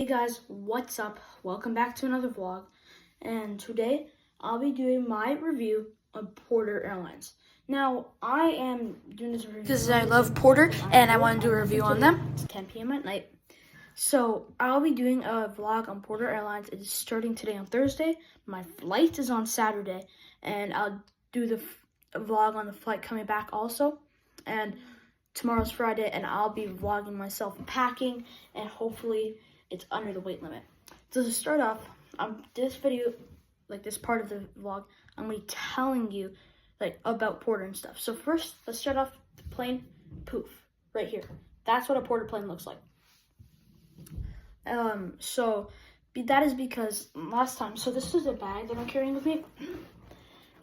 Hey guys, what's up? Welcome back to another vlog, and today I'll be doing my review of Porter Airlines. Now, I am doing this review because I love Porter and I want to do a review on them. It's 10 p.m. at night. So, I'll be doing a vlog on Porter Airlines. It's starting today on Thursday. My flight is on Saturday, and I'll do the vlog on the flight coming back also. And tomorrow's Friday, and I'll be vlogging myself packing, and hopefully it's under the weight limit. So to start off, this video, like this part of the vlog, I'm gonna be telling you about Porter and stuff. So first, let's start off the plane. Poof, right here. That's what a Porter plane looks like. That is because last time. So this is a bag that I'm carrying with me.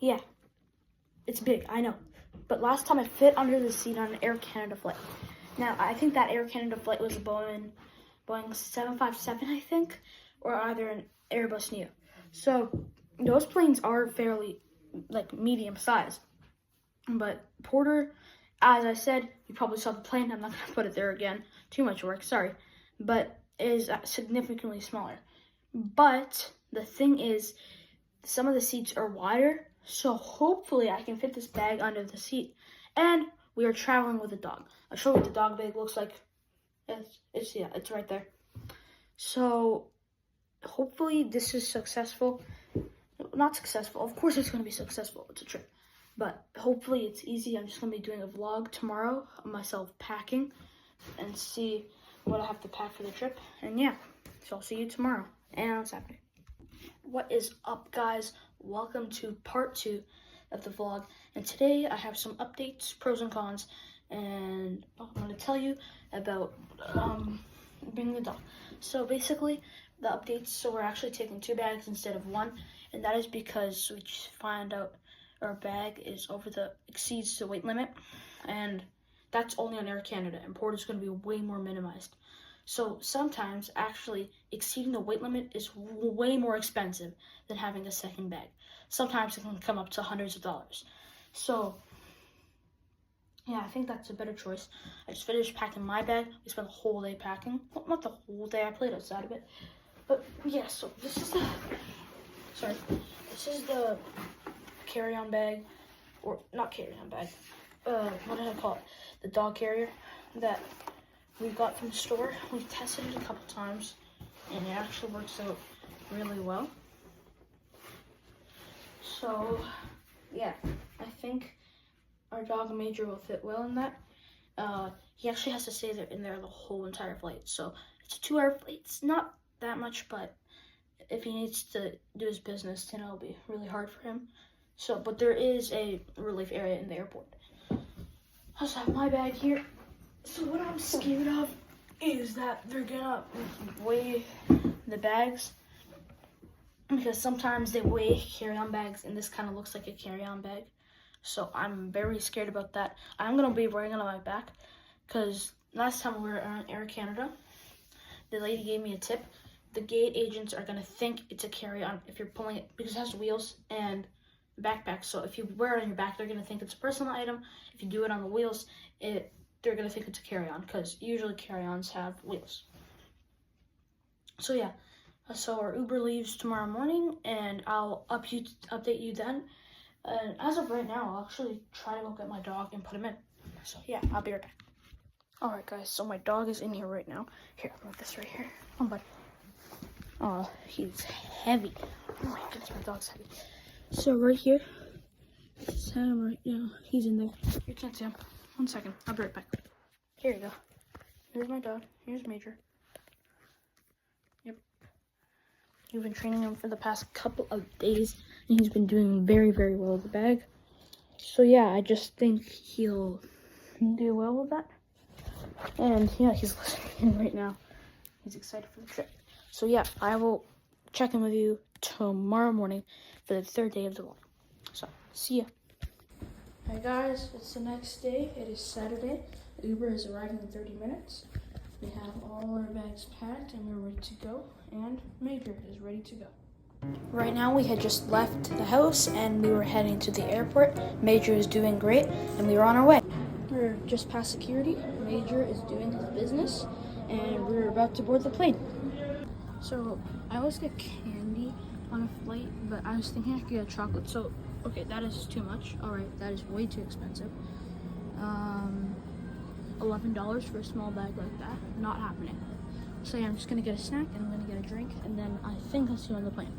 Yeah, it's big, I know. But last time it fit under the seat on an Air Canada flight. Now I think that Air Canada flight was a Boeing 757, I think, or either an Airbus Neo. So those planes are fairly medium sized. But Porter, as I said, you probably saw the plane. I'm not gonna put it there again. Too much work, sorry. But it is significantly smaller. But the thing is, some of the seats are wider, so hopefully I can fit this bag under the seat. And we are traveling with a dog. I'll show you what the dog bag looks like. It's right there. So hopefully this is successful. Not successful. Of course it's going to be successful. It's a trip. But hopefully it's easy. I'm just going to be doing a vlog tomorrow of myself packing and see what I have to pack for the trip. And yeah, so I'll see you tomorrow and on Saturday. What is up, guys? Welcome to part 2 of the vlog. And today I have some updates, pros and cons, and I'm going to tell you about bringing the dog. So basically, the updates, so we're actually taking 2 bags instead of 1, and that is because we just find out our bag exceeds the weight limit, and that's only on Air Canada, and Porter's going to be way more minimized. So sometimes actually exceeding the weight limit is way more expensive than having a second bag. Sometimes it can come up to hundreds of dollars. So yeah, I think that's a better choice. I just finished packing my bag. We spent the whole day packing. Well, not the whole day, I played outside a bit. But yeah, so this is the carry-on bag, or not carry-on bag. What did I call it? The dog carrier that we got from the store. We've tested it a couple times, and it actually works out really well. So yeah, I think our dog Major will fit well in that. He actually has to stay in there the whole entire flight. So it's a 2-hour flight. It's not that much, but if he needs to do his business, then it'll be really hard for him. So, but there is a relief area in the airport. I also have my bag here. So what I'm scared of is that they're gonna weigh the bags, because sometimes they weigh carry-on bags, and this kind of looks like a carry-on bag. So I'm very scared about that. I'm going to be wearing it on my back, because last time we were on Air Canada, the lady gave me a tip. The gate agents are going to think it's a carry-on if you're pulling it, because it has wheels and a backpack. So if you wear it on your back, they're going to think it's a personal item. If you do it on the wheels, they're going to think it's a carry-on, because usually carry-ons have wheels. So yeah, so our Uber leaves tomorrow morning, and I'll update you then. And as of right now, I'll actually try to go get my dog and put him in. So yeah, I'll be right back. Alright guys, so my dog is in here right now. Here, I'll put this right here. Oh, buddy. Oh, he's heavy. Oh my goodness, my dog's heavy. So right here, this is him right now. He's in there. You can't see him. 1 second, I'll be right back. Here you go. Here's my dog. Here's Major. Yep. You've been training him for the past couple of days, and he's been doing very, very well with the bag. So yeah, I just think he'll do well with that. And yeah, he's listening right now. He's excited for the trip. So yeah, I will check in with you tomorrow morning for the 3rd day of the vlog. So, see ya. Hi guys, it's the next day. It is Saturday. Uber is arriving in 30 minutes. We have all our bags packed and we're ready to go. And Major is ready to go. Right now we had just left the house and we were heading to the airport. Major is doing great and we were on our way. We're just past security. Major is doing his business and we're about to board the plane. So I always get candy on a flight, but I was thinking I could get chocolate. So okay, that is too much. All right, that is way too expensive. $11 for a small bag like that, not happening. So yeah, I'm just gonna get a snack and I'm gonna get a drink, and then I think I'll see you on the plane.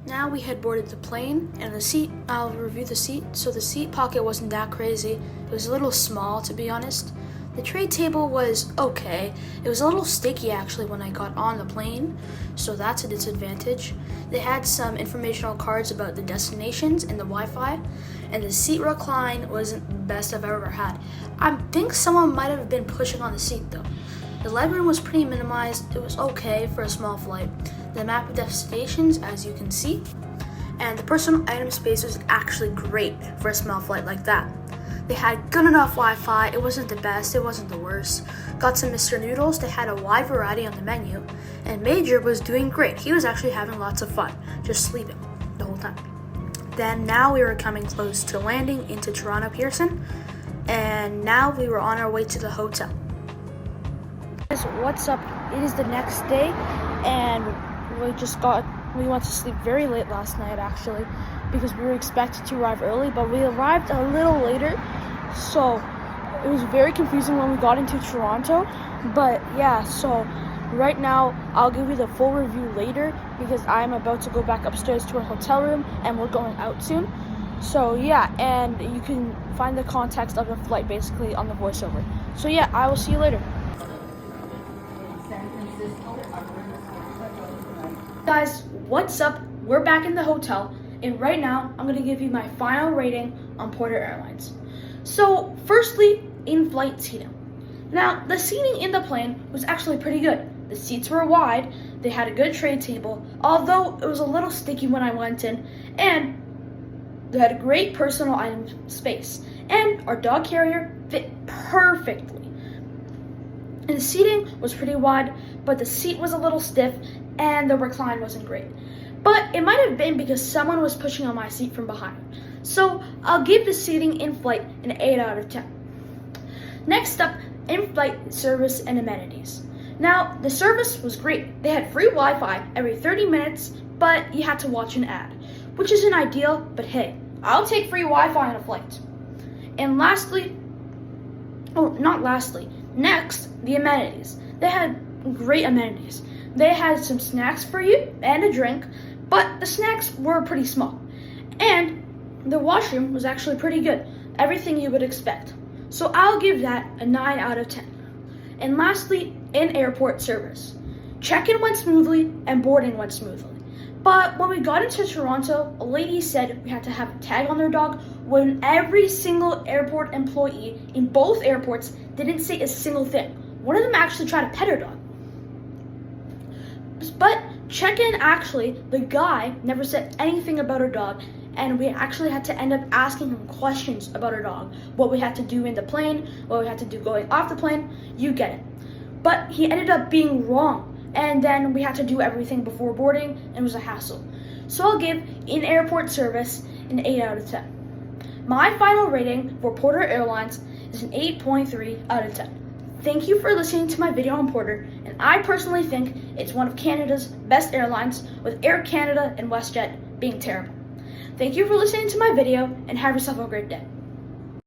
Now we had boarded the plane, and the seat, I'll review the seat. So the seat pocket wasn't that crazy. It was a little small, to be honest. The tray table was okay. It was a little sticky actually when I got on the plane, so that's a disadvantage. They had some informational cards about the destinations and the Wi-Fi, and the seat recline wasn't the best I've ever had. I think someone might have been pushing on the seat though. The legroom was pretty minimized. It was okay for a small flight. The map of destinations, as you can see, and the personal item space was actually great for a small flight like that. They had good enough Wi-Fi. It wasn't the best, it wasn't the worst. Got some Mr. Noodles. They had a wide variety on the menu, and Major was doing great. He was actually having lots of fun, just sleeping the whole time. Then now we were coming close to landing into Toronto Pearson, and now we were on our way to the hotel. What's up? It is the next day, and we went to sleep very late last night actually, because we were expected to arrive early, but we arrived a little later, so it was very confusing when we got into Toronto. But yeah, so right now I'll give you the full review later, because I'm about to go back upstairs to our hotel room and we're going out soon. So yeah, and you can find the context of the flight basically on the voiceover. So yeah, I will see you later. Guys, what's up? We're back in the hotel, and right now I'm going to give you my final rating on Porter Airlines. So firstly, in-flight seating. Now, the seating in the plane was actually pretty good. The seats were wide, they had a good tray table, although it was a little sticky when I went in, and they had a great personal item space, and our dog carrier fit perfectly. And the seating was pretty wide, but the seat was a little stiff, and the recline wasn't great. But it might have been because someone was pushing on my seat from behind. So I'll give the seating in flight an 8 out of 10. Next up, in-flight service and amenities. Now, the service was great. They had free Wi-Fi every 30 minutes, but you had to watch an ad, which isn't ideal, but hey, I'll take free Wi-Fi on a flight. And next, the amenities. They had great amenities. They had some snacks for you and a drink, but the snacks were pretty small. And the washroom was actually pretty good. Everything you would expect. So I'll give that a 9 out of 10. And lastly, in-airport service. Check-in went smoothly and boarding went smoothly. But when we got into Toronto, a lady said we had to have a tag on their dog, when every single airport employee in both airports didn't say a single thing. One of them actually tried to pet her dog. But check-in, actually, the guy never said anything about her dog, and we actually had to end up asking him questions about her dog. What we had to do in the plane, what we had to do going off the plane, you get it. But he ended up being wrong, and then we had to do everything before boarding, and it was a hassle. So I'll give in-airport service an 8 out of 10. My final rating for Porter Airlines is an 8.3 out of 10. Thank you for listening to my video on Porter, and I personally think it's one of Canada's best airlines, with Air Canada and WestJet being terrible. Thank you for listening to my video, and have yourself a great day.